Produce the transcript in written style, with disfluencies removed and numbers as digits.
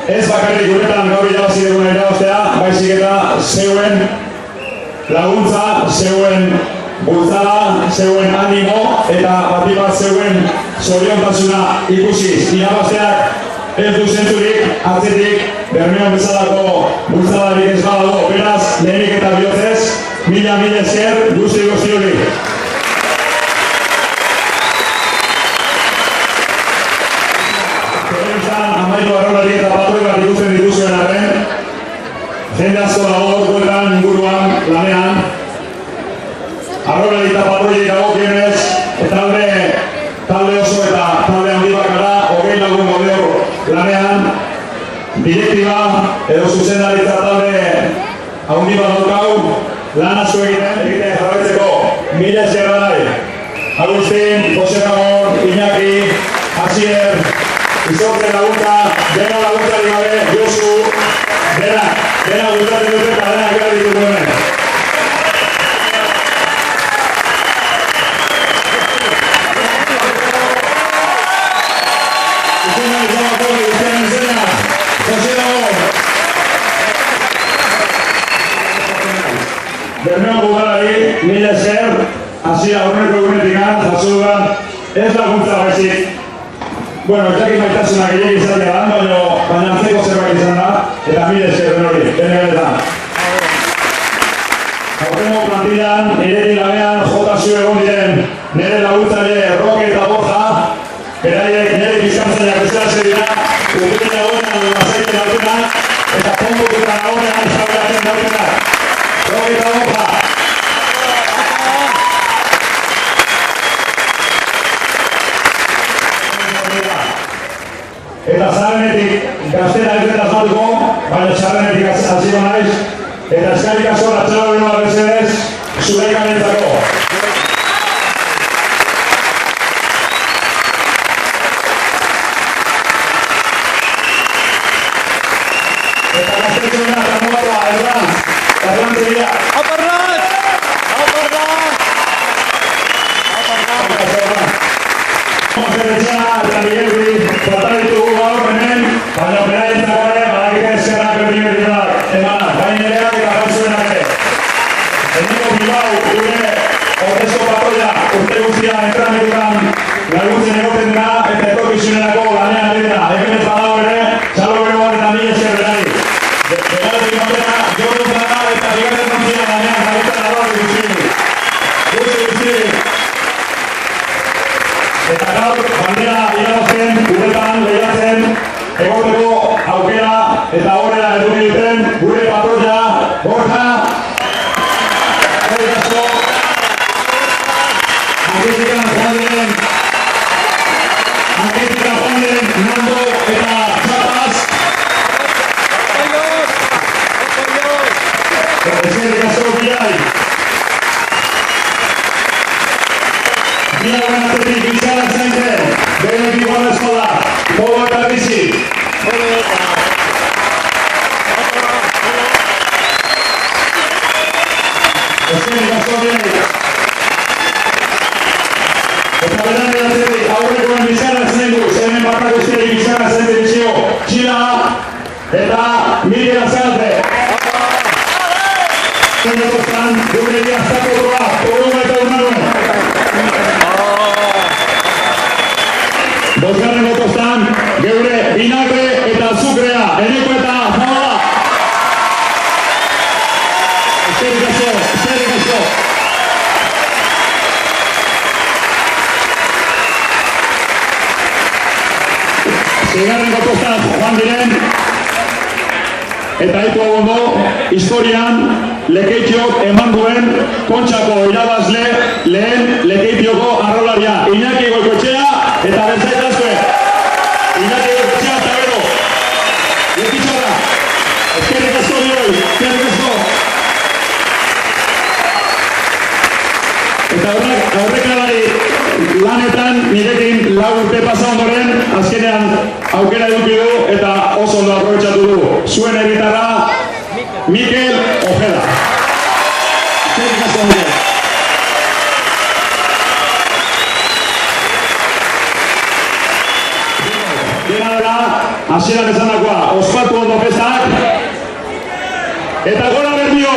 Ez bakarrik guretan gaur irabazi duguna irabaztea, baizik eta zeuen laguntza, zeuen bultzada, zeuen animo eta batibat zeuen zoriontasuna ikusiz. Irabazteak ez du zentzurik, atzetik Bermeon bezalako bultzadarik ez jende asko dago bueltan inguruan lanean. Arrolari eta patroiek dagokionez, talde oso eta talde handi bakara, 20 lagun gaude lanean, direktiba edo zuzendaritza talde handi bat daukau, lan asko egiten jarraitzeko. Mila esker nahi. Agustin, Jose Ramon, Iñaki, Asier, Izorte laguntza, dena laguntzari gabe, Josu, dena gustatzen dute eta dena gara ditugu hemen. Bermeo gugarari, mila esker, hasi aurreko egunetik jaso dudan, ez laguntza baizik. Bueno, ez dakit maitasunak gehiagik izatea dan, baina antzeko zerbait izan da, eta mila esker hori, bene beretan. Aurreko plantillan, ireki lanean, jotazio egon diren, nire laguntzaile Roque eta Borja, beraiek nire bizkantzaileak bezala zer dira, urtekin dagoenan, lasaiten dautenak, eta pontututan dagoenan, zauratzen dautenak. Roque eta Borja. Eta zaharrenetik gaztena ez dut azalduko, baina zaharrenetik hasiko naiz, eta eskerrik asko ratxela benoa bezedez, zure ikarentzako. Eta gaztetxoena, Tramoatoa, Errantz, Errantzeria. Aperrantz! Zerretxea eta Miguelri falta ditugu gaur hemen, baina beraentzako ere badakite eskerrak berdinak emanak, gainereak eta gauzuenak ere. Eneko Bilbao, gure ordezko patroia urte guztia entrametutan laguntzen egoten dena eta etorkizunerako lanean dena. Hemen ez badago ere, txalo bero bat eta mila esker berari. Begaletik batera, jordu zara eta bigarren kontzia lanean zagutzen arroak guztiak. Guztiak. Eta gaur, bandera irabazten, uretan, lehiatzen, egoteko aukera eta horrela eduki duten gure patroia, Borja, eskerrik asko, Angetikan joan diren, Nando eta Txapaz, eskerrik asko, Bilai. Mila guen atetik bizarrak zaintzen, behenek igual eskola, bogo eta bizi. Eskerrik asko bidenik. Eta behenek atetik aurrekoen bizarrak zaindu, zenen batak usterik bizarrak zaintzen bizio, Txila eta Miguel Azalde. Zenetoztan, gure diaztako doa, Oruma eta Urmanuen. Bosgarren gotoztan, geure vinagre eta azukrea, Eneko eta Zabala. Eskerrik asko, eskerrik asko. Seigarren gotoztan joan diren, eta haitu agondo, historian, Lekeitiok eman duen Kontxako irabazle lehen Lekeitioko arrolaria. Iñaki Goikoetxea eta Bertzaitazue. Iñaki Goikoetxea eta gero. Lekitxarra. Eskerrik asko dioi, eskerrik asko. Eta aurrekalari lanetan nirekin 4 urte pasa ondoren, azkenean aukera eduki du eta oso ondo aprobetxatu du. Zuen herritarra, Mikel Ojeda. Eskerrik asko Mikel. Dena dela, hasieran esandakoa, ospatu ondo festak, eta gora Bermio!